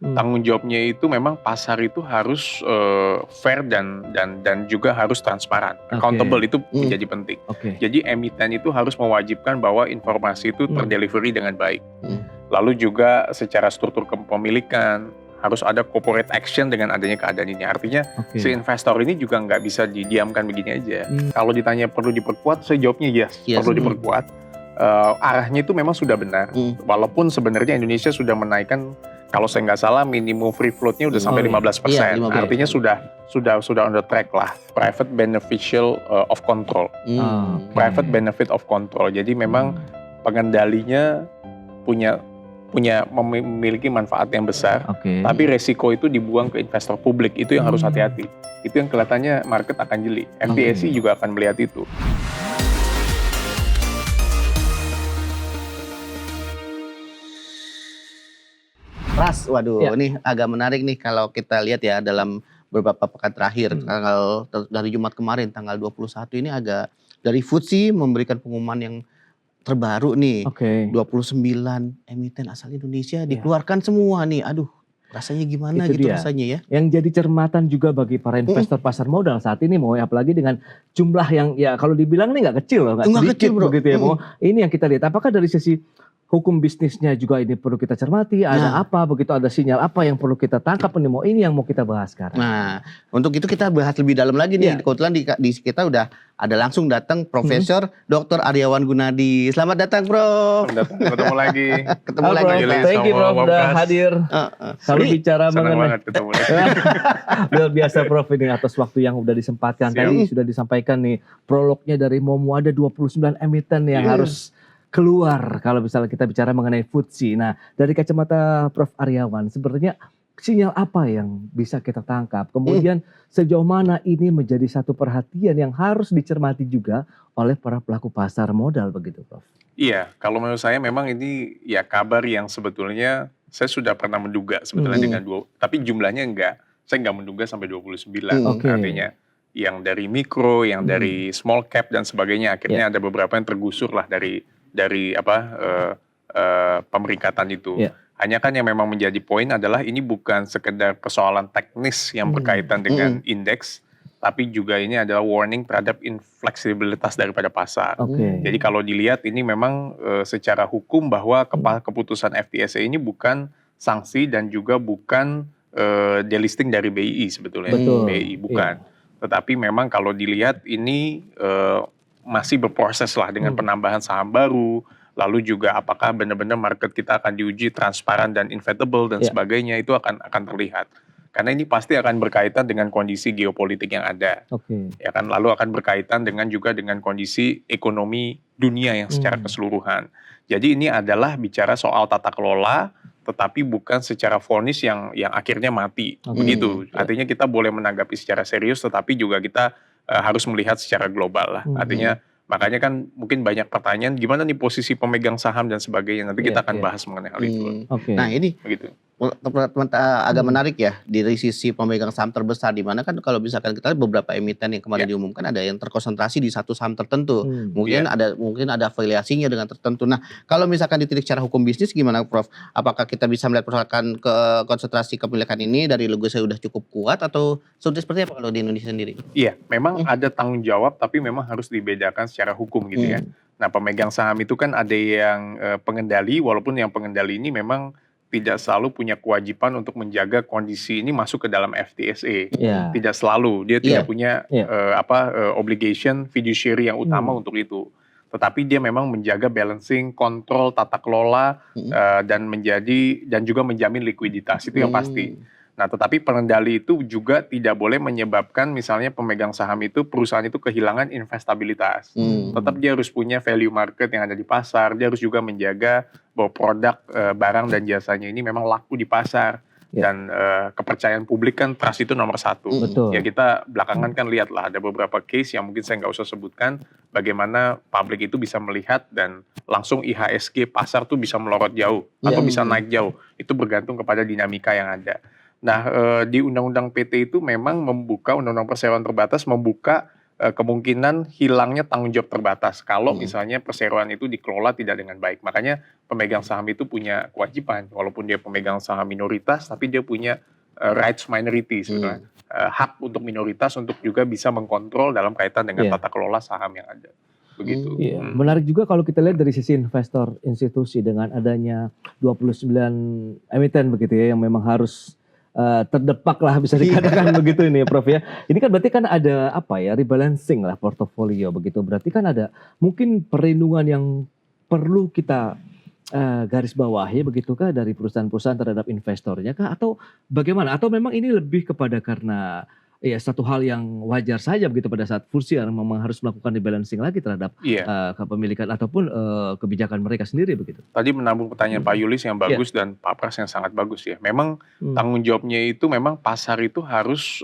Tanggung jawabnya itu memang pasar itu harus fair dan juga harus transparan. Accountable itu menjadi penting. Jadi emiten itu harus mewajibkan bahwa informasi itu terdelivery dengan baik. Lalu juga secara struktur kepemilikan harus ada corporate action dengan adanya keadaan ini. Artinya si investor ini juga nggak bisa didiamkan begini aja. Kalau ditanya perlu diperkuat, saya jawabnya yes. Perlu diperkuat. Arahnya itu memang sudah benar. Walaupun sebenarnya Indonesia sudah menaikkan, kalau saya nggak salah minimum free float-nya udah sampai 15%. Artinya sudah on the track lah. Private beneficial of control. Private benefit of control. Jadi memang pengendalinya memiliki manfaat yang besar, tapi resiko itu dibuang ke investor publik. Itu yang harus hati-hati. Itu yang kelihatannya market akan jeli. FDIC juga akan melihat itu. Ras, waduh, ini agak menarik nih kalau kita lihat ya dalam beberapa pekan terakhir, dari Jumat kemarin tanggal 21 ini agak dari FTSE memberikan pengumuman yang terbaru nih, 29 emiten asal Indonesia dikeluarkan semua nih, aduh rasanya gimana itu gitu dia. rasanya ya. Yang jadi cermatan juga bagi para investor pasar modal saat ini, mau apalagi dengan jumlah yang ya kalau dibilang ini nggak kecil loh, nggak sedikit kecil, bro. begitu ya. Mau ini yang kita lihat, apakah dari sisi hukum bisnisnya juga ini perlu kita cermati, ada apa, begitu ada sinyal apa yang perlu kita tangkap, ini yang mau kita bahas sekarang. Nah, untuk itu kita bahas lebih dalam lagi nih. Kebetulan di kita udah ada langsung datang Profesor Dr. Aryawan Gunadi. Selamat datang, Prof. Ketemu lagi. Ketemu lagi. Thank you, Prof, udah hadir. Kalau bicara mengenai ketemu lagi. luar biasa, Prof, ini atas waktu yang udah disempatkan. Tadi sudah disampaikan nih prolognya dari Momo, ada 29 emiten yang harus keluar kalau misalnya kita bicara mengenai FTSE. Nah, dari kacamata Prof. Aryawan, sebenarnya sinyal apa yang bisa kita tangkap? Kemudian sejauh mana ini menjadi satu perhatian yang harus dicermati juga oleh para pelaku pasar modal begitu, Prof? Iya, kalau menurut saya memang ini ya kabar yang sebetulnya saya sudah pernah menduga sebetulnya dengan tapi jumlahnya enggak. Saya enggak menduga sampai 29. Artinya yang dari mikro, yang dari small cap dan sebagainya, akhirnya ada beberapa yang tergusur lah dari pemeringkatan itu. Hanya kan yang memang menjadi poin adalah ini bukan sekedar persoalan teknis yang berkaitan dengan indeks, tapi juga ini adalah warning terhadap infleksibilitas daripada pasar. Jadi kalau dilihat ini memang secara hukum bahwa keputusan FTSE ini bukan sanksi dan juga bukan delisting dari BI sebetulnya. BI bukan. Tetapi memang kalau dilihat ini masih berproses lah dengan penambahan saham baru, lalu juga apakah benar-benar market kita akan diuji transparan dan inevitable dan sebagainya, itu akan terlihat. Karena ini pasti akan berkaitan dengan kondisi geopolitik yang ada. Ya kan, lalu akan berkaitan juga dengan kondisi ekonomi dunia yang secara keseluruhan. Jadi ini adalah bicara soal tata kelola, tetapi bukan secara vonis yang akhirnya mati. Begitu. Artinya kita boleh menanggapi secara serius, tetapi juga kita harus melihat secara global lah. Artinya makanya kan mungkin banyak pertanyaan gimana nih posisi pemegang saham dan sebagainya. Nanti kita akan bahas mengenai hal itu. Nah ini begitu. Agak menarik ya dari sisi pemegang saham terbesar, di mana kan kalau misalkan kita lihat beberapa emiten yang kemarin diumumkan ada yang terkonsentrasi di satu saham tertentu. Mungkin ada afiliasinya dengan tertentu. Nah, kalau misalkan ditilik secara hukum bisnis gimana, Prof? Apakah kita bisa melihat persoalan ke konsentrasi kepemilikan ini dari logo saya udah cukup kuat atau sudah seperti apa kalau di Indonesia sendiri? Iya, memang ada tanggung jawab tapi memang harus dibedakan secara hukum gitu ya. Nah, pemegang saham itu kan ada yang pengendali, walaupun yang pengendali ini memang tidak selalu punya kewajiban untuk menjaga kondisi ini masuk ke dalam FTSE. Tidak selalu, dia tidak punya obligation fiduciary yang utama untuk itu. Tetapi dia memang menjaga balancing, kontrol, tata kelola, dan juga menjamin likuiditas, itu yang pasti. Nah, tetapi pengendali itu juga tidak boleh menyebabkan misalnya pemegang saham itu, perusahaan itu kehilangan investabilitas. Tetap dia harus punya value market yang ada di pasar, dia harus juga menjaga bahwa produk, barang dan jasanya ini memang laku di pasar. Dan kepercayaan publik kan trust itu nomor satu. Ya kita belakangan kan lihat lah ada beberapa case yang mungkin saya nggak usah sebutkan, bagaimana publik itu bisa melihat dan langsung IHSG pasar tuh bisa melorot jauh atau bisa naik jauh. Itu bergantung kepada dinamika yang ada. Nah, di Undang-Undang PT itu memang membuka, Undang-Undang Perseroan Terbatas membuka kemungkinan hilangnya tanggung jawab terbatas kalau misalnya perseroan itu dikelola tidak dengan baik. Makanya pemegang saham itu punya kewajiban, walaupun dia pemegang saham minoritas, tapi dia punya rights minority sebetulnya, hak untuk minoritas untuk juga bisa mengkontrol dalam kaitan dengan tata kelola saham yang ada. Begitu. Iya. Menarik juga kalau kita lihat dari sisi investor institusi dengan adanya 29 emiten begitu ya, yang memang harus terdepak lah bisa dikatakan begitu ini ya Prof ya. Ini kan berarti kan ada apa ya, rebalancing lah portofolio begitu. Berarti kan ada mungkin perlindungan yang perlu kita garis bawahi begitukah dari perusahaan-perusahaan terhadap investornya kah, atau bagaimana? Atau memang ini lebih kepada karena ya satu hal yang wajar saja begitu pada saat Fursi memang harus melakukan rebalancing lagi terhadap kepemilikan ataupun kebijakan mereka sendiri begitu. Tadi menambung pertanyaan Pak Yulis yang bagus dan Pak Pras yang sangat bagus ya. Memang tanggung jawabnya itu memang pasar itu harus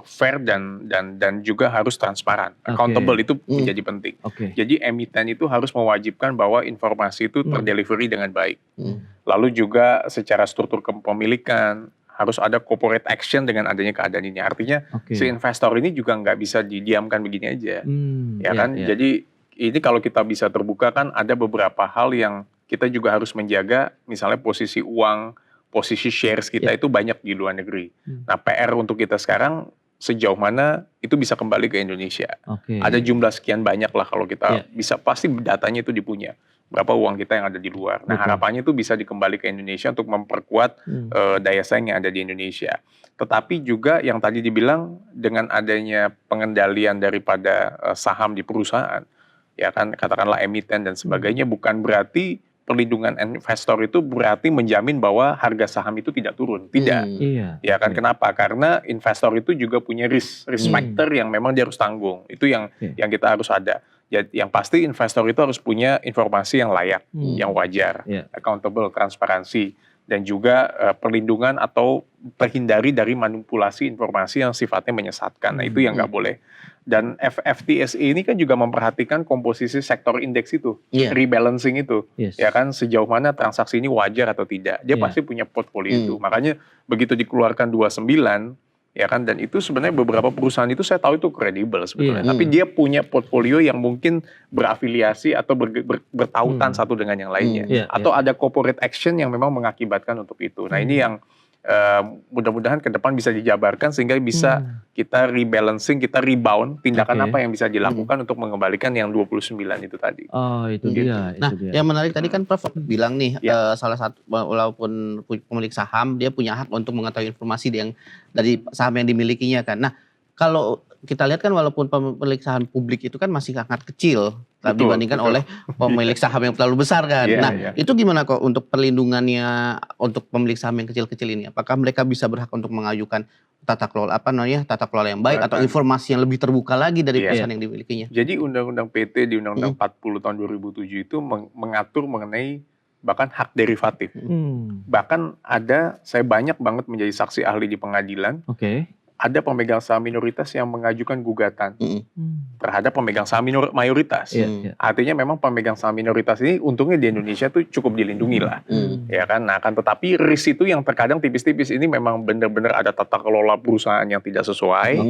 fair dan juga harus transparan. Accountable itu menjadi penting. Jadi emiten itu harus mewajibkan bahwa informasi itu terdelivery dengan baik. Lalu juga secara struktur kepemilikan harus ada corporate action dengan adanya keadaan ini. Artinya si investor ini juga nggak bisa didiamkan begini aja, ya kan? Jadi ini kalau kita bisa terbuka kan ada beberapa hal yang kita juga harus menjaga, misalnya posisi uang, posisi shares kita itu banyak di luar negeri. Nah PR untuk kita sekarang sejauh mana itu bisa kembali ke Indonesia. Ada jumlah sekian banyak lah kalau kita bisa, pasti datanya itu dipunya. Berapa uang kita yang ada di luar. Nah harapannya itu bisa dikembali ke Indonesia untuk memperkuat daya saing yang ada di Indonesia. Tetapi juga yang tadi dibilang dengan adanya pengendalian daripada saham di perusahaan, ya kan katakanlah emiten dan sebagainya, bukan berarti perlindungan investor itu berarti menjamin bahwa harga saham itu tidak turun. Tidak. Ya kan kenapa? Karena investor itu juga punya risk factor yang memang dia harus tanggung. Itu yang kita harus ada. Yang pasti investor itu harus punya informasi yang layak, yang wajar, accountable, transparansi, dan juga perlindungan atau terhindari dari manipulasi informasi yang sifatnya menyesatkan. Nah itu yang nggak boleh. Dan FTSE ini kan juga memperhatikan komposisi sektor indeks itu, rebalancing itu, ya kan sejauh mana transaksi ini wajar atau tidak. Dia pasti punya portfolio itu. Makanya begitu dikeluarkan 29, ya kan, dan itu sebenarnya beberapa perusahaan itu saya tahu itu kredibel sebetulnya, tapi dia punya portfolio yang mungkin berafiliasi atau bertautan satu dengan yang lainnya, atau ada corporate action yang memang mengakibatkan untuk itu. Nah ini yang mudah-mudahan ke depan bisa dijabarkan sehingga bisa kita rebalancing, kita rebound, tindakan apa yang bisa dilakukan untuk mengembalikan yang 29 itu tadi. Oh itu gitu. dia. Nah itu dia. yang menarik tadi kan Prof bilang nih, salah satu walaupun pemilik saham dia punya hak untuk mengetahui informasi yang dari saham yang dimilikinya kan. Nah kalau kita lihat kan walaupun pemilik saham publik itu kan masih sangat kecil dibandingkan oleh pemilik saham yang terlalu besar kan. Itu gimana kok untuk perlindungannya untuk pemilik saham yang kecil-kecil ini? Apakah mereka bisa berhak untuk mengajukan tata kelola yang baik atau informasi yang lebih terbuka lagi dari perusahaan yang dimilikinya? Jadi Undang-Undang PT di Undang-Undang 40 tahun 2007 itu mengatur mengenai bahkan hak derivatif. Bahkan ada, saya banyak banget menjadi saksi ahli di pengadilan. Ada pemegang saham minoritas yang mengajukan gugatan terhadap pemegang saham mayoritas. Artinya memang pemegang saham minoritas ini untungnya di Indonesia tuh cukup dilindungi lah, ya kan. Nah kan tetapi risk itu yang terkadang tipis-tipis ini memang benar-benar ada tata kelola perusahaan yang tidak sesuai,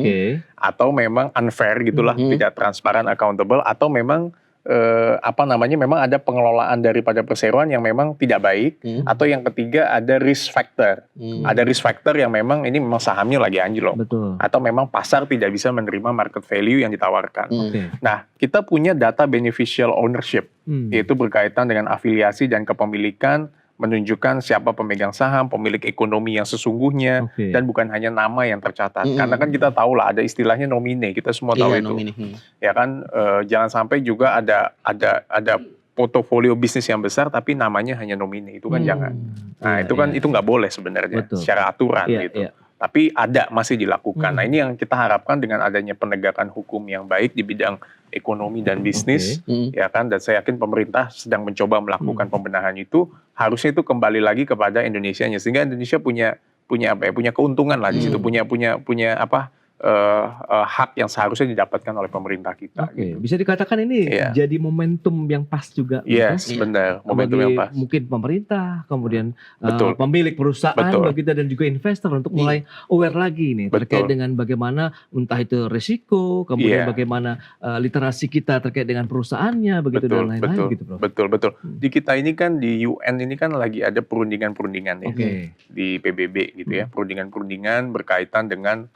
atau memang unfair gitulah, tidak transparan, accountable, atau memang memang ada pengelolaan daripada perseroan yang memang tidak baik, atau yang ketiga ada risk factor. Ada risk factor yang memang ini memang sahamnya lagi anjlok, atau memang pasar tidak bisa menerima market value yang ditawarkan. Nah, kita punya data beneficial ownership, yaitu berkaitan dengan afiliasi dan kepemilikan, menunjukkan siapa pemegang saham, pemilik ekonomi yang sesungguhnya, dan bukan hanya nama yang tercatat. Karena kan kita tahu lah ada istilahnya nomine, kita semua tahu itu. Ya kan, jangan sampai juga ada portofolio bisnis yang besar tapi namanya hanya nomine, itu kan jangan. Nah itu kan itu nggak boleh sebenarnya secara aturan gitu. Tapi masih dilakukan. Nah ini yang kita harapkan dengan adanya penegakan hukum yang baik di bidang ekonomi dan bisnis, ya kan. Dan saya yakin pemerintah sedang mencoba melakukan pembenahan itu. Harusnya itu kembali lagi kepada Indonesianya, sehingga Indonesia punya keuntungan lah di situ, punya hak yang seharusnya didapatkan oleh pemerintah kita. Oke, Gitu. bisa dikatakan ini jadi momentum yang pas juga. Yes, gitu. benar. Momentum Bagi yang pas. mungkin pemerintah, kemudian Betul. pemilik perusahaan, Betul. begitu, dan juga investor untuk mulai aware lagi nih terkait Betul. dengan bagaimana entah itu risiko, kemudian bagaimana literasi kita terkait dengan perusahaannya, begitu dan lain-lain gitu, Prof. Betul. Di kita ini kan di UN ini kan lagi ada perundingan-perundingan ya di PBB gitu ya, perundingan-perundingan berkaitan dengan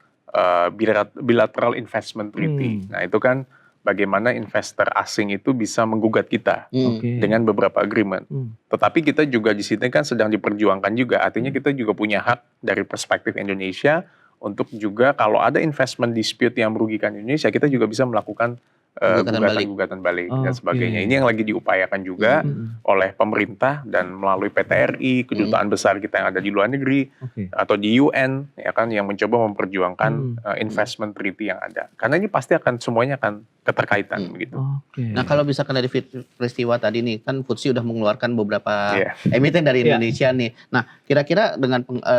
bilateral investment treaty. Nah itu kan bagaimana investor asing itu bisa menggugat kita dengan beberapa agreement. Tetapi kita juga di sini kan sedang diperjuangkan juga. Artinya kita juga punya hak dari perspektif Indonesia untuk juga kalau ada investment dispute yang merugikan Indonesia, kita juga bisa melakukan gugatan balik dan sebagainya. Ini yang lagi diupayakan juga oleh pemerintah dan melalui PTRI, kedutaan besar kita yang ada di luar negeri atau di UN ya kan, yang mencoba memperjuangkan investment treaty yang ada. Karena ini pasti semuanya akan keterkaitan begitu. Nah, kalau misalkan dari peristiwa tadi nih kan FTSE udah mengeluarkan beberapa emiten dari Indonesia nih. Nah, kira-kira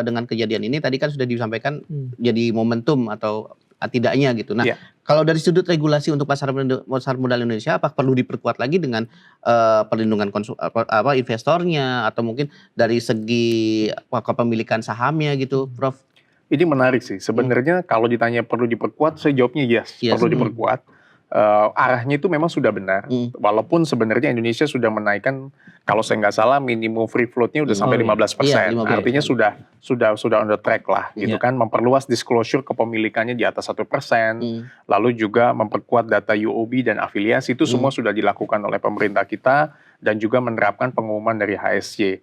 dengan kejadian ini tadi kan sudah disampaikan jadi momentum atau tidaknya gitu. Nah, kalau dari sudut regulasi untuk pasar modal Indonesia, apa perlu diperkuat lagi dengan perlindungan investornya atau mungkin dari segi kepemilikan sahamnya gitu, Prof? Ini menarik sih. Sebenarnya kalau ditanya perlu diperkuat, saya jawabnya yes. Perlu diperkuat. Arahnya itu memang sudah benar. Walaupun sebenarnya Indonesia sudah menaikkan, kalau saya nggak salah, minimum free float-nya udah sampai 15%. Artinya sudah on the track lah, gitu kan. Memperluas disclosure kepemilikannya di atas 1%. Lalu juga memperkuat data UOB dan afiliasi, itu semua sudah dilakukan oleh pemerintah kita. Dan juga menerapkan pengumuman dari HSY.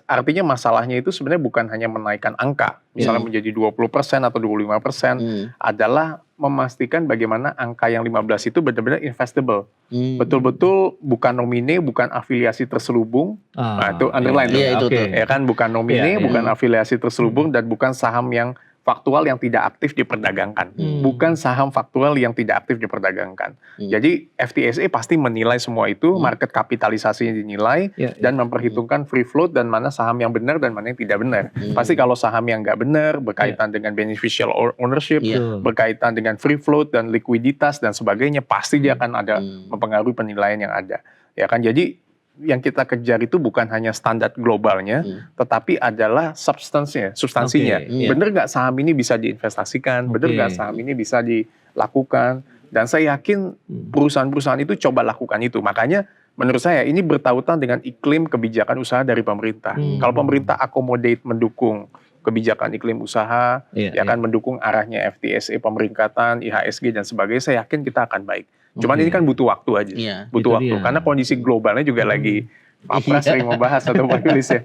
Artinya masalahnya itu sebenarnya bukan hanya menaikkan angka, misalnya menjadi 20% atau 25%, adalah memastikan bagaimana angka yang 15 itu benar-benar investable. Betul-betul bukan nomine, bukan afiliasi terselubung. Nah, itu underline ya kan, bukan nomine, bukan afiliasi terselubung, dan bukan saham yang faktual yang tidak aktif diperdagangkan. Bukan saham faktual yang tidak aktif diperdagangkan. Jadi FTSE pasti menilai semua itu, market kapitalisasinya dinilai, dan memperhitungkan free float dan mana saham yang benar dan mana yang tidak benar. Pasti kalau saham yang nggak benar, berkaitan dengan beneficial ownership, berkaitan dengan free float dan likuiditas dan sebagainya, pasti dia akan ada mempengaruhi penilaian yang ada. Ya kan, jadi yang kita kejar itu bukan hanya standar globalnya, tetapi adalah substansinya. Bener nggak saham ini bisa diinvestasikan, bener nggak saham ini bisa dilakukan, dan saya yakin perusahaan-perusahaan itu coba lakukan itu. Makanya menurut saya ini bertautan dengan iklim kebijakan usaha dari pemerintah. Kalau pemerintah accommodate, mendukung kebijakan iklim usaha, kan mendukung arahnya FTSE, pemeringkatan, IHSG dan sebagainya, saya yakin kita akan baik. Cuman ini kan butuh waktu aja, butuh waktu. Karena kondisi globalnya juga lagi, Pak sering membahas atau penulis ya,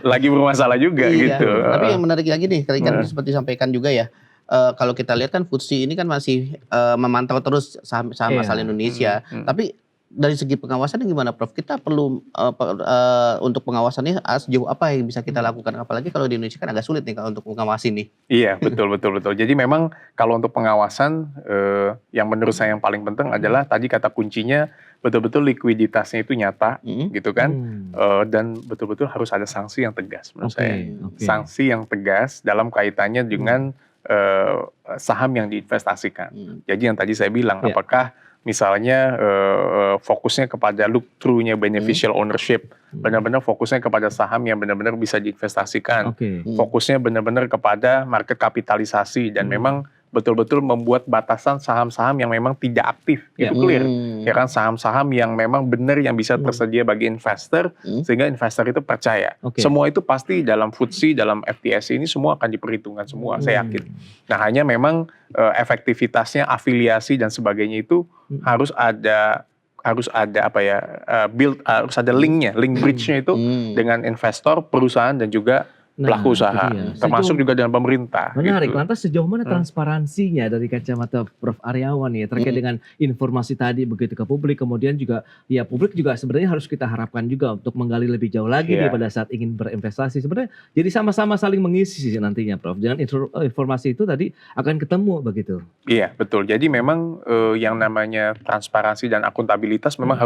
lagi bermasalah juga gitu. Tapi yang menarik lagi nih, tadi kan seperti disampaikan juga ya, kalau kita lihat kan FTSE ini kan masih memantau terus saham asal Indonesia. Tapi dari segi pengawasan gimana, Prof? Kita perlu untuk pengawasannya sejauh apa yang bisa kita lakukan? Apalagi kalau di Indonesia kan agak sulit nih kalau untuk mengawasi nih. Iya, betul. Jadi memang kalau untuk pengawasan, yang menurut saya yang paling penting adalah tadi kata kuncinya betul-betul likuiditasnya itu nyata, gitu kan, dan betul-betul harus ada sanksi yang tegas menurut saya. Sanksi yang tegas dalam kaitannya dengan saham yang diinvestasikan. Jadi yang tadi saya bilang, apakah misalnya fokusnya kepada look through-nya beneficial ownership, benar-benar fokusnya kepada saham yang benar-benar bisa diinvestasikan, fokusnya benar-benar kepada market kapitalisasi, dan memang betul-betul membuat batasan saham-saham yang memang tidak aktif, itu clear. Ya kan, saham-saham yang memang benar yang bisa tersedia bagi investor, sehingga investor itu percaya. Semua itu pasti dalam FTSE, dalam FTSE ini semua akan diperhitungkan semua, saya yakin. Nah, hanya memang efektivitasnya, afiliasi dan sebagainya itu harus ada harus ada linknya, link bridge-nya itu dengan investor, perusahaan dan juga pelaku usaha, termasuk juga dengan pemerintah. Menarik. Gitu. Lantas sejauh mana transparansinya dari kacamata Prof Aryawan ya terkait dengan informasi tadi begitu ke publik, kemudian juga ya publik juga sebenarnya harus kita harapkan juga untuk menggali lebih jauh lagi nih pada saat ingin berinvestasi. Sebenarnya jadi sama-sama saling mengisi sih nantinya, Prof. Dengan informasi itu tadi akan ketemu begitu. Iya, betul. Jadi memang yang namanya transparansi dan akuntabilitas memang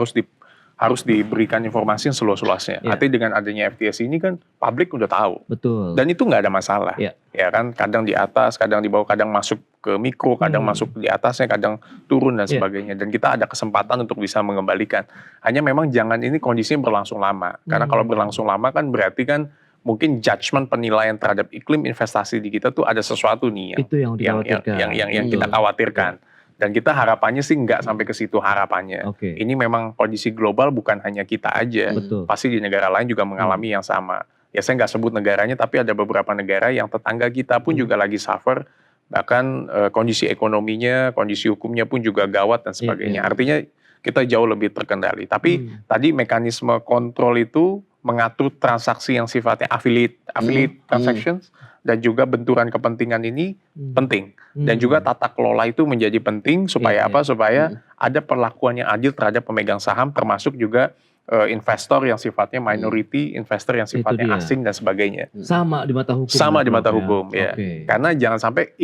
harus diberikan informasi yang seluas-luasnya. Artinya dengan adanya FTSE ini kan publik udah tahu. Betul. Dan itu nggak ada masalah. Ya kan, kadang di atas, kadang di bawah, kadang masuk ke mikro, kadang masuk di atasnya, kadang turun dan sebagainya. Dan kita ada kesempatan untuk bisa mengembalikan. Hanya memang jangan ini kondisinya berlangsung lama. Karena kalau berlangsung lama kan berarti kan mungkin judgement penilaian terhadap iklim investasi di kita tuh ada sesuatu nih yang kita khawatirkan. Dan kita harapannya sih nggak sampai ke situ harapannya. Ini memang kondisi global bukan hanya kita aja. Pasti di negara lain juga mengalami yang sama. Ya saya nggak sebut negaranya, tapi ada beberapa negara yang tetangga kita pun juga lagi suffer. Bahkan kondisi ekonominya, kondisi hukumnya pun juga gawat dan sebagainya. Artinya kita jauh lebih terkendali. Tapi tadi mekanisme kontrol itu mengatur transaksi yang sifatnya affiliate transactions. Dan juga benturan kepentingan ini penting. Dan juga tata kelola itu menjadi penting supaya apa? Supaya ada perlakuan yang adil terhadap pemegang saham, termasuk juga investor yang sifatnya minority, investor yang sifatnya asing dan sebagainya. Sama di mata hukum. Sama di mata hukum, ya. Karena jangan sampai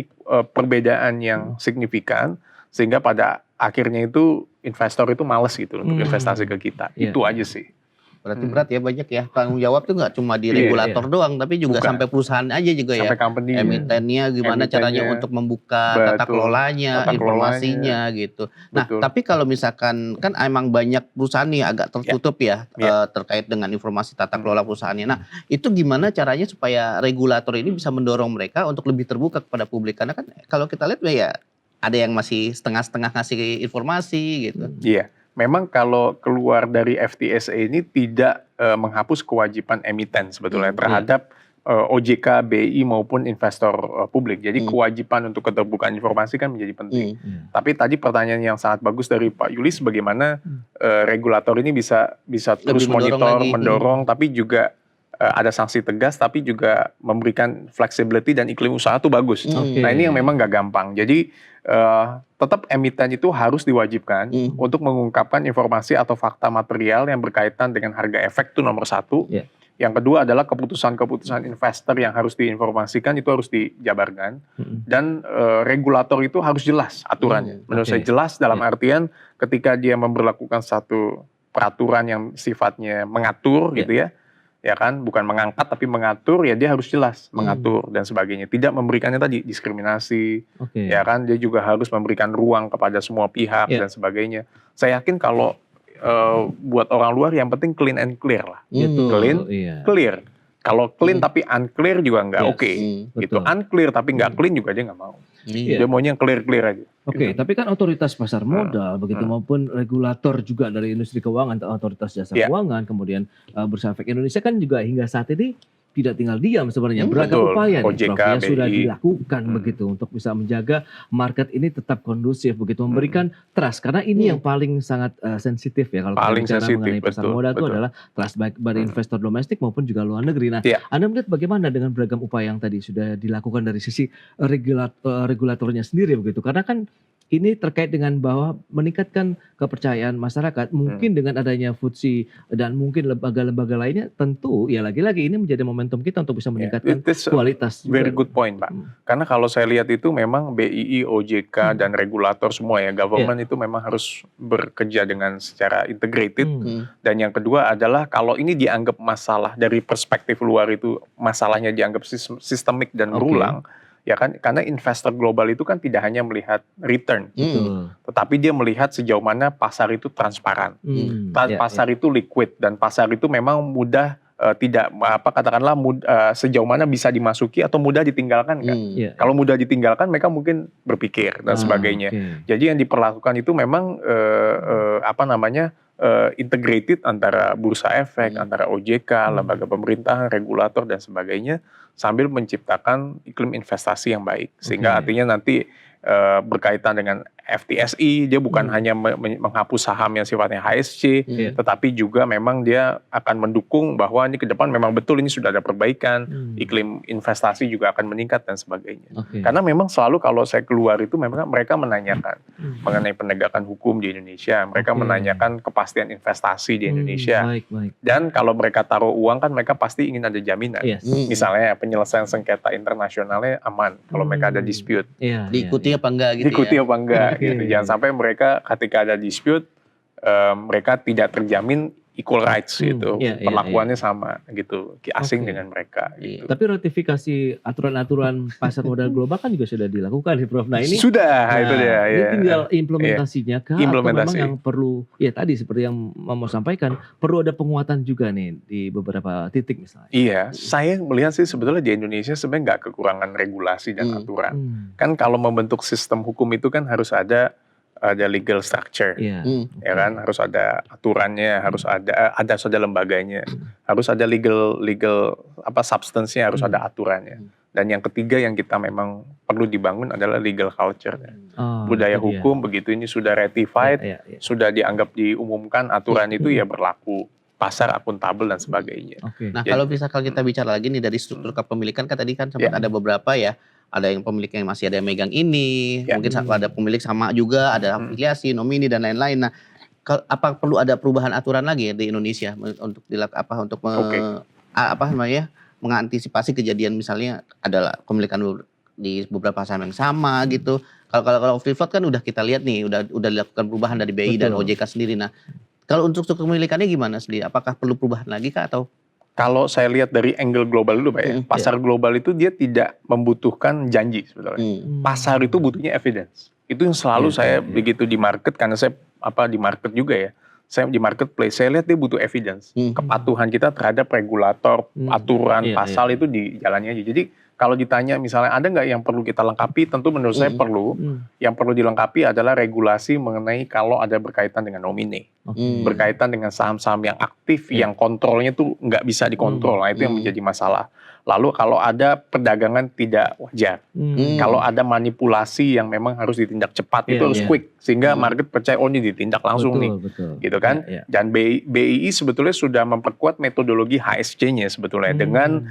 perbedaan yang signifikan sehingga pada akhirnya itu investor itu males gitu untuk investasi ke kita. Itu aja sih. Berarti berat ya, banyak ya tanggung jawab tuh nggak cuma di regulator doang, tapi juga sampai perusahaan aja juga sampai ya. Company, emitennya gimana caranya untuk membuka tata kelolanya, informasinya gitu. Nah, tapi kalau misalkan kan emang banyak perusahaan nih agak tertutup terkait dengan informasi tata kelola perusahaannya. Nah, itu gimana caranya supaya regulator ini bisa mendorong mereka untuk lebih terbuka kepada publik? Karena kan kalau kita lihat ya ada yang masih setengah-setengah ngasih informasi gitu. Iya. Memang kalau keluar dari FTSE ini tidak menghapus kewajiban emiten sebetulnya terhadap OJK, BI maupun investor publik. Jadi kewajiban untuk keterbukaan informasi kan menjadi penting. Tapi tadi pertanyaan yang sangat bagus dari Pak Yulis, bagaimana regulator ini bisa terus monitor, mendorong, tapi juga ada sanksi tegas, tapi juga memberikan flexibility dan iklim usaha itu bagus. Nah ini yang memang nggak gampang. Jadi tetap emiten itu harus diwajibkan untuk mengungkapkan informasi atau fakta material yang berkaitan dengan harga efek itu nomor satu. Yang kedua adalah keputusan-keputusan investor yang harus diinformasikan itu harus dijabarkan. Dan regulator itu harus jelas aturannya. Menurut saya jelas dalam artian ketika dia memberlakukan satu peraturan yang sifatnya mengatur gitu ya kan, bukan mengangkat tapi mengatur, ya dia harus jelas mengatur dan sebagainya. Tidak memberikannya tadi diskriminasi, ya kan, dia juga harus memberikan ruang kepada semua pihak dan sebagainya. Saya yakin kalau buat orang luar yang penting clean and clear lah. Clean, clear. Kalau clean tapi unclear juga nggak oke. Gitu. Unclear tapi nggak clean juga dia nggak mau. Dia maunya yang clear aja. Tapi kan otoritas pasar modal begitu maupun regulator juga dari industri keuangan, otoritas jasa keuangan, kemudian Bursa Efek Indonesia kan juga hingga saat ini tidak tinggal diam sebenarnya. Beragam upaya yang sudah dilakukan begitu untuk bisa menjaga market ini tetap kondusif begitu, memberikan trust, karena ini yang paling sangat sensitif ya kalau kita bicara mengenai pasar modal itu adalah trust baik dari investor domestik maupun juga luar negeri. Nah, Anda melihat bagaimana dengan beragam upaya yang tadi sudah dilakukan dari sisi regulatornya sendiri begitu, karena kan ini terkait dengan bahwa meningkatkan kepercayaan masyarakat, mungkin dengan adanya FTSE dan mungkin lembaga-lembaga lainnya, tentu ya lagi-lagi ini menjadi momentum kita untuk bisa meningkatkan kualitas. Very good point, Pak. Karena kalau saya lihat itu memang BII, OJK dan regulator semua ya, government itu memang harus bekerja dengan secara integrated. Dan yang kedua adalah kalau ini dianggap masalah dari perspektif luar itu masalahnya dianggap sistemik dan berulang. Ya kan, karena investor global itu kan tidak hanya melihat return, tetapi dia melihat sejauh mana pasar itu transparan, pasar itu liquid, dan pasar itu memang mudah sejauh mana bisa dimasuki atau mudah ditinggalkan kan. Kalau mudah ditinggalkan mereka mungkin berpikir dan sebagainya. Jadi yang diperlakukan itu memang integrated antara bursa efek, antara OJK, lembaga pemerintahan, regulator dan sebagainya, sambil menciptakan iklim investasi yang baik. Sehingga artinya nanti berkaitan dengan FTSE, dia bukan hanya menghapus saham yang sifatnya HSC, tetapi juga memang dia akan mendukung bahwa ini ke depan memang betul ini sudah ada perbaikan, iklim investasi juga akan meningkat dan sebagainya. Karena memang selalu kalau saya keluar itu memang mereka menanyakan mengenai penegakan hukum di Indonesia, mereka menanyakan kepastian investasi di Indonesia. Dan kalau mereka taruh uang kan mereka pasti ingin ada jaminan. Misalnya penyelesaian sengketa internasionalnya aman kalau mereka ada dispute. Diikuti apa enggak gitu Diikuti apa enggak gitu. Jangan sampai mereka ketika ada dispute mereka tidak terjamin equal rights gitu, Iya, iya, perlakuannya sama gitu, asing Oke. dengan mereka gitu. Tapi ratifikasi aturan-aturan pasar modal global kan juga sudah dilakukan nih Prof. Nah ini Sudah, itu dia. ini Ya. tinggal implementasinya kah atau memang Implementasi. yang perlu ya tadi seperti yang mau sampaikan perlu ada penguatan juga nih di beberapa titik misalnya. Iya, saya melihat sih sebetulnya di Indonesia sebenarnya nggak kekurangan regulasi dan aturan. Kan kalau membentuk sistem hukum itu kan harus ada legal structure, Iya. ya kan, harus ada aturannya, harus ada lembaganya, harus ada legal apa substance-nya, harus ada aturannya. Dan yang ketiga yang kita memang perlu dibangun adalah legal culture. Budaya itu dia. hukum begitu ini sudah ratified, Iya. sudah dianggap diumumkan aturan itu ya berlaku, pasar akuntabel dan sebagainya. Oke. Nah, Jadi- kalau misalkan kita bicara lagi nih dari struktur kepemilikan kan tadi kan sempat Ya. ada beberapa ya. Ada yang pemilik yang masih ada yang megang ini, Ya. mungkin ada pemilik sama juga, ada afiliasi, nomini dan lain-lain. Nah, apa perlu ada perubahan aturan lagi ya di Indonesia untuk Oke. mengantisipasi kejadian misalnya adalah pemilikan di beberapa saham yang sama gitu. Kalau free float kan udah kita lihat nih, udah dilakukan perubahan dari BI dan Betul. OJK sendiri. Nah, kalau untuk struktur kepemilikannya gimana sendiri? Apakah perlu perubahan lagi kah atau Kalau saya lihat dari angle global dulu Pak ya, pasar global itu dia tidak membutuhkan janji sebetulnya. Pasar itu butuhnya evidence. Itu yang selalu saya begitu di market, karena saya di market juga ya. Saya di marketplace, saya lihat dia butuh evidence. Kepatuhan kita terhadap regulator, aturan, pasal itu di jalannya aja. Jadi kalau ditanya misalnya ada nggak yang perlu kita lengkapi, tentu menurut saya perlu. Yang perlu dilengkapi adalah regulasi mengenai kalau ada berkaitan dengan nomine. Berkaitan dengan saham-saham yang aktif, yang kontrolnya tuh nggak bisa dikontrol. Nah itu yang menjadi masalah. Lalu kalau ada perdagangan tidak wajar, kalau ada manipulasi yang memang harus ditindak cepat, itu harus quick. Sehingga market percaya, oh ini ditindak langsung nih. Gitu kan. Dan BII sebetulnya sudah memperkuat metodologi HSC-nya sebetulnya. Dengan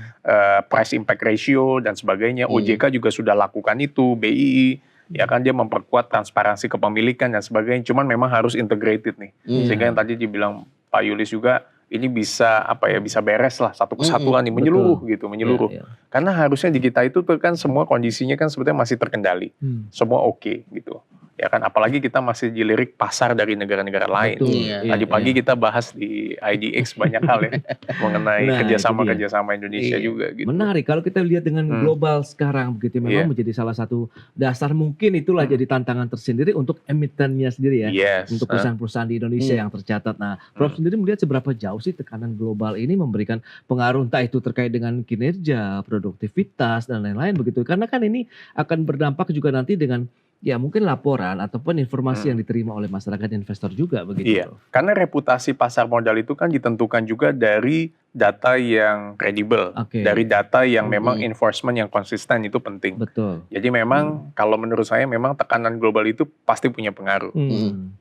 price impact ratio dan sebagainya. OJK juga sudah lakukan itu, BII. Ya kan dia memperkuat transparansi kepemilikan dan sebagainya. Cuman memang harus integrated nih. Sehingga yang tadi dibilang Pak Yulis juga, ini bisa bisa beres lah satu kesatuan nih, menyeluruh gitu, menyeluruh. Karena harusnya di kita itu tuh kan semua kondisinya kan sebetulnya masih terkendali. Semua oke gitu. Ya kan, apalagi kita masih dilirik pasar dari negara-negara lain. Tadi pagi kita bahas di IDX banyak hal ya mengenai kerjasama Indonesia juga gitu. Menarik kalau kita lihat dengan global sekarang begitu, memang menjadi salah satu dasar, mungkin itulah jadi tantangan tersendiri untuk emitennya sendiri ya, untuk perusahaan-perusahaan di Indonesia yang tercatat. Nah, Prof sendiri melihat seberapa jauh sih tekanan global ini memberikan pengaruh entah itu terkait dengan kinerja, produktivitas dan lain-lain begitu. Karena kan ini akan berdampak juga nanti dengan ya mungkin laporan ataupun informasi yang diterima oleh masyarakat investor juga begitu. Iya, karena reputasi pasar modal itu kan ditentukan juga dari data yang kredibel, dari data yang memang enforcement yang konsisten itu penting. Betul. Jadi memang kalau menurut saya memang tekanan global itu pasti punya pengaruh.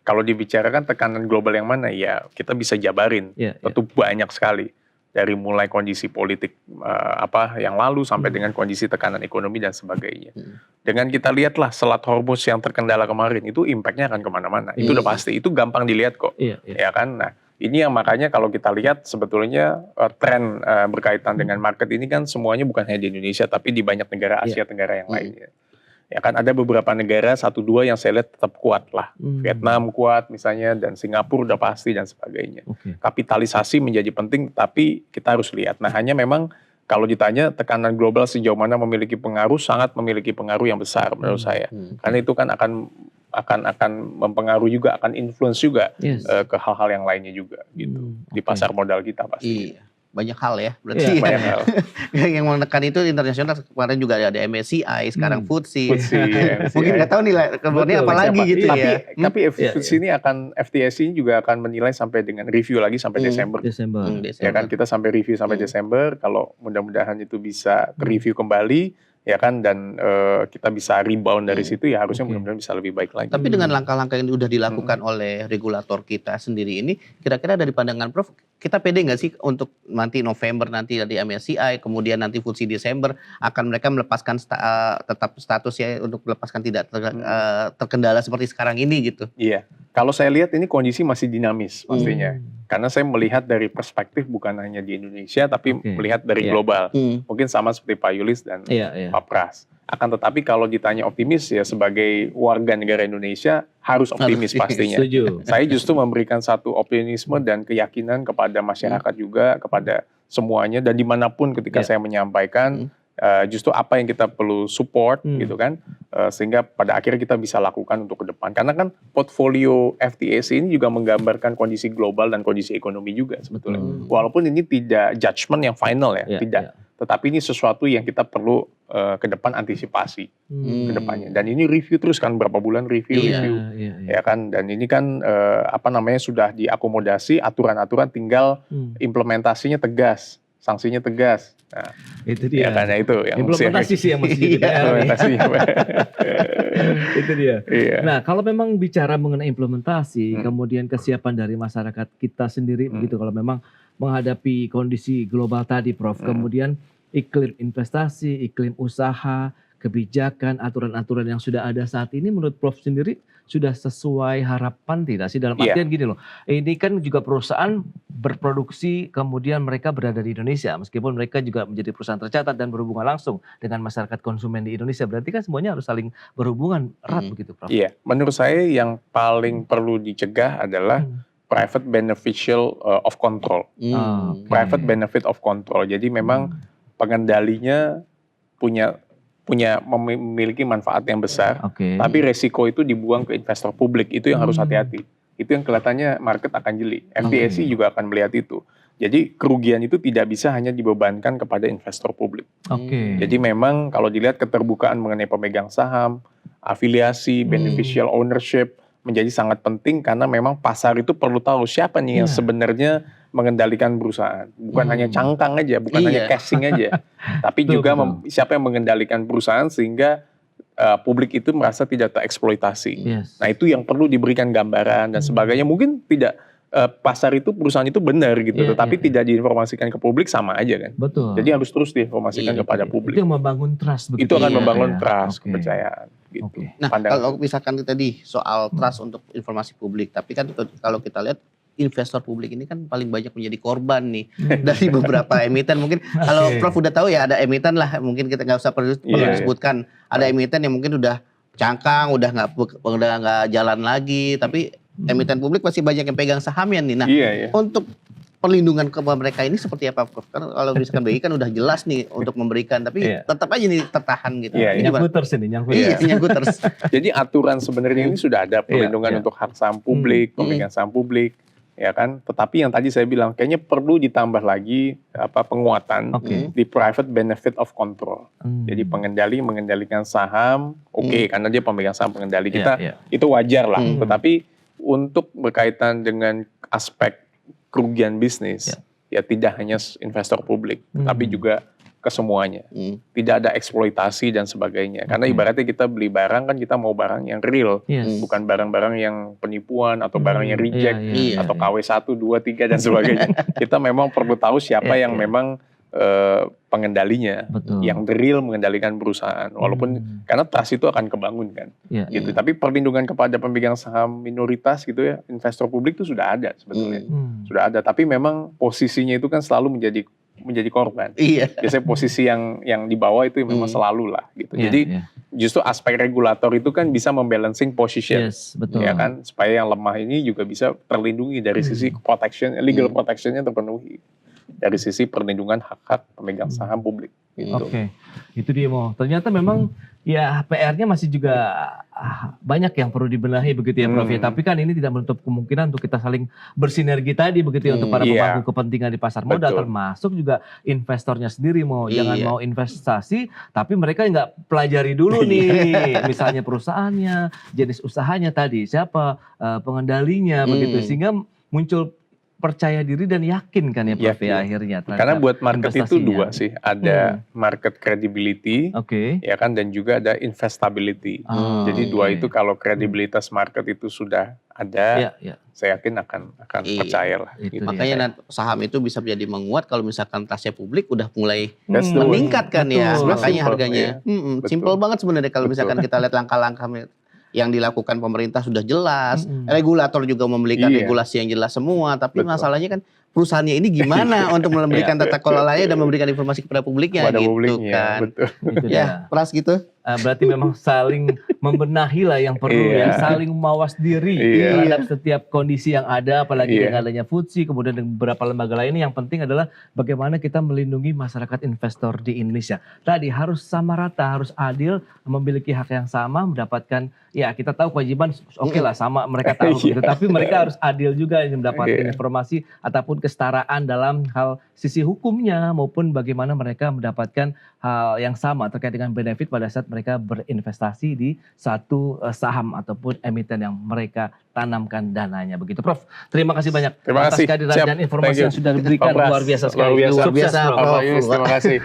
Kalau dibicarakan tekanan global yang mana ya kita bisa jabarin, tentu banyak sekali. Dari mulai kondisi politik yang lalu sampai dengan kondisi tekanan ekonomi dan sebagainya. Dengan kita lihatlah Selat Hormuz yang terkendala kemarin itu impactnya akan kemana-mana. Itu udah pasti, itu gampang dilihat kok. Ya kan. Nah ini yang makanya kalau kita lihat sebetulnya tren berkaitan dengan market ini kan semuanya bukan hanya di Indonesia tapi di banyak negara Asia Tenggara yang lainnya. Ya kan ada beberapa negara 1-2 yang saya lihat tetap kuat lah. Vietnam kuat misalnya dan Singapura udah pasti dan sebagainya. Kapitalisasi menjadi penting tapi kita harus lihat. Nah hanya memang kalau ditanya tekanan global sejauh mana memiliki pengaruh, sangat memiliki pengaruh yang besar menurut saya. Karena itu kan akan mempengaruhi juga, akan influence juga ke hal-hal yang lainnya juga gitu. Di pasar modal kita pasti. Iya. Banyak hal ya berarti. Banyak hal. Yang menekan itu internasional, kemarin juga ada MSCI, sekarang FTSE. MSCI. Mungkin nggak tahu nih kemudian apa lagi gitu ya. Tapi FTSE ini FTSE ini juga akan menilai sampai dengan review lagi sampai Desember. Ya kan kita sampai review sampai Desember. Kalau mudah-mudahan itu bisa review kembali. Ya kan dan kita bisa rebound dari situ ya harusnya mudah-mudahan bisa lebih baik lagi. Tapi dengan langkah-langkah yang sudah dilakukan oleh regulator kita sendiri ini, kira-kira dari pandangan Prof, kita pede nggak sih untuk nanti November nanti dari MSCI, kemudian nanti FTSE Desember akan mereka melepaskan tetap status ya untuk melepaskan tidak terkendala seperti sekarang ini gitu? Iya, kalau saya lihat ini kondisi masih dinamis pastinya. Karena saya melihat dari perspektif bukan hanya di Indonesia tapi melihat dari global. Mungkin sama seperti Pak Yulis dan Pak Pras. Akan tetapi kalau ditanya optimis ya sebagai warga negara Indonesia harus optimis pastinya. Setuju. Saya justru memberikan satu optimisme dan keyakinan kepada masyarakat juga, kepada semuanya dan dimanapun ketika saya menyampaikan justru apa yang kita perlu support gitu kan, sehingga pada akhirnya kita bisa lakukan untuk ke depan. Karena kan portfolio FTSE ini juga menggambarkan kondisi global dan kondisi ekonomi juga sebetulnya. Walaupun ini tidak judgement yang final ya, tidak. Tetapi ini sesuatu yang kita perlu ke depan antisipasi ke depannya. Dan ini review terus kan, berapa bulan review. Ya kan, dan ini kan sudah diakomodasi aturan-aturan, tinggal implementasinya tegas, sanksinya tegas. Nah, itu dia. Ya, karena itu yang implementasi sih yang mesti jadi PR. Itu dia. Iya. Nah, kalau memang bicara mengenai implementasi, kemudian kesiapan dari masyarakat kita sendiri begitu, kalau memang menghadapi kondisi global tadi, Prof. Kemudian iklim investasi, iklim usaha, kebijakan, aturan-aturan yang sudah ada saat ini menurut Prof sendiri sudah sesuai harapan tidak sih? Dalam artian gini loh, ini kan juga perusahaan berproduksi, kemudian mereka berada di Indonesia, meskipun mereka juga menjadi perusahaan tercatat dan berhubungan langsung dengan masyarakat konsumen di Indonesia, berarti kan semuanya harus saling berhubungan erat begitu, Prof? Iya, menurut saya yang paling perlu dicegah adalah private beneficial of control. Private benefit of control. Jadi memang pengendalinya memiliki manfaat yang besar, tapi resiko itu dibuang ke investor publik. Itu yang harus hati-hati. Itu yang kelihatannya market akan jeli. FDIC juga akan melihat itu. Jadi kerugian itu tidak bisa hanya dibebankan kepada investor publik. Jadi memang kalau dilihat keterbukaan mengenai pemegang saham, afiliasi, beneficial ownership menjadi sangat penting karena memang pasar itu perlu tahu siapa nih yang sebenarnya mengendalikan perusahaan. Bukan hanya cangkang aja, bukan hanya casing aja. Tapi juga siapa yang mengendalikan perusahaan sehingga publik itu merasa tidak tereksploitasi. Nah itu yang perlu diberikan gambaran dan sebagainya. Mungkin tidak pasar itu, perusahaan itu benar gitu. Tetapi tidak diinformasikan ke publik sama aja kan. Betul. Jadi harus terus diinformasikan kepada publik. Itu yang membangun trust. Itu akan membangun trust, kepercayaan. Gitu. Nah kalau misalkan tadi soal trust untuk informasi publik. Tapi kan kalau kita lihat investor publik ini kan paling banyak menjadi korban nih dari beberapa emiten. Mungkin kalau Prof udah tahu ya ada emiten lah, mungkin kita nggak usah perlu disebutkan. Ada emiten yang mungkin udah cangkang, udah nggak jalan lagi, tapi emiten publik masih banyak yang pegang sahamnya nih. Nah, untuk perlindungan ke mereka ini seperti apa, Prof? Karena kalau misalkan BI kan udah jelas nih untuk memberikan, tapi tetap aja nih tertahan gitu. Nyangkuters. Nyangkuters. Jadi aturan sebenarnya ini sudah ada perlindungan untuk hak saham publik, pemegang saham publik, ya kan. Tetapi yang tadi saya bilang kayaknya perlu ditambah lagi penguatan di private benefit of control. Jadi mengendalikan saham, karena dia pemegang saham pengendali kita itu wajar lah. Tetapi untuk berkaitan dengan aspek kerugian bisnis, ya tidak hanya investor publik, tapi juga ke semuanya. Tidak ada eksploitasi dan sebagainya. Karena ibaratnya kita beli barang kan kita mau barang yang real, bukan barang-barang yang penipuan atau barang yang reject atau KW 1, 2, 3 dan sebagainya. Kita memang perlu tahu siapa yang memang pengendalinya, yang the real mengendalikan perusahaan. Walaupun karena trust itu akan kebangun kan, gitu. Tapi perlindungan kepada pemegang saham minoritas gitu ya, investor publik itu sudah ada sebetulnya, sudah ada. Tapi memang posisinya itu kan selalu menjadi korban. Biasanya posisi yang di bawah itu memang selalu lah gitu. Jadi justru aspek regulator itu kan bisa membalancing position, ya kan, supaya yang lemah ini juga bisa terlindungi dari sisi protection, legal protectionnya terpenuhi. Dari sisi perlindungan hak-hak pemegang saham publik. Gitu. Itu dia Mo. Ternyata memang ya PR-nya masih juga banyak yang perlu dibenahi begitu ya Prof. Tapi kan ini tidak menutup kemungkinan untuk kita saling bersinergi tadi begitu ya untuk para pemangku kepentingan di pasar modal, termasuk juga investornya sendiri Mo. Jangan mau investasi tapi mereka nggak pelajari dulu nih, misalnya perusahaannya, jenis usahanya tadi, siapa pengendalinya begitu, sehingga muncul percaya diri dan yakin kan ya Prof akhirnya. Karena buat market itu dua sih, ada market credibility, ya kan, dan juga ada investability. Jadi dua itu kalau kredibilitas market itu sudah ada, saya yakin akan percaya lah. Gitu. Makanya saham itu bisa menjadi menguat kalau misalkan trustnya publik udah mulai meningkat kan ya. Makanya harganya. Simple banget sebenarnya kalau misalkan kita lihat langkah-langkah yang dilakukan pemerintah sudah jelas, regulator juga memberikan regulasi yang jelas semua, tapi masalahnya kan perusahaannya ini gimana untuk memberikan tata kelolanya dan memberikan informasi kepada publiknya Kepada gitu publiknya, kan. betul. Itu Ya, dia. Pras gitu. Berarti memang saling membenahi lah yang perlu Iya. ya, saling mawas diri Iya. terhadap setiap kondisi yang ada, apalagi Iya. dengan adanya FTSE, kemudian dengan beberapa lembaga lainnya. Yang penting adalah bagaimana kita melindungi masyarakat investor di Indonesia. Tadi harus sama rata, harus adil, memiliki hak yang sama, mendapatkan, ya kita tahu kewajiban, oke lah sama mereka tahu gitu, tapi mereka harus adil juga mendapatkan informasi ataupun kesetaraan dalam hal sisi hukumnya maupun bagaimana mereka mendapatkan hal yang sama terkait dengan benefit pada saat mereka berinvestasi di satu saham ataupun emiten yang mereka tanamkan dananya. Begitu Prof. Terima kasih banyak Terima atas kasih. kehadiran Siap. dan informasi Thank you. yang sudah diberikan. Pak Pras. Luar biasa sekali. Luar biasa. Sukses, Biasa, Prof. Pak Yus, terima kasih.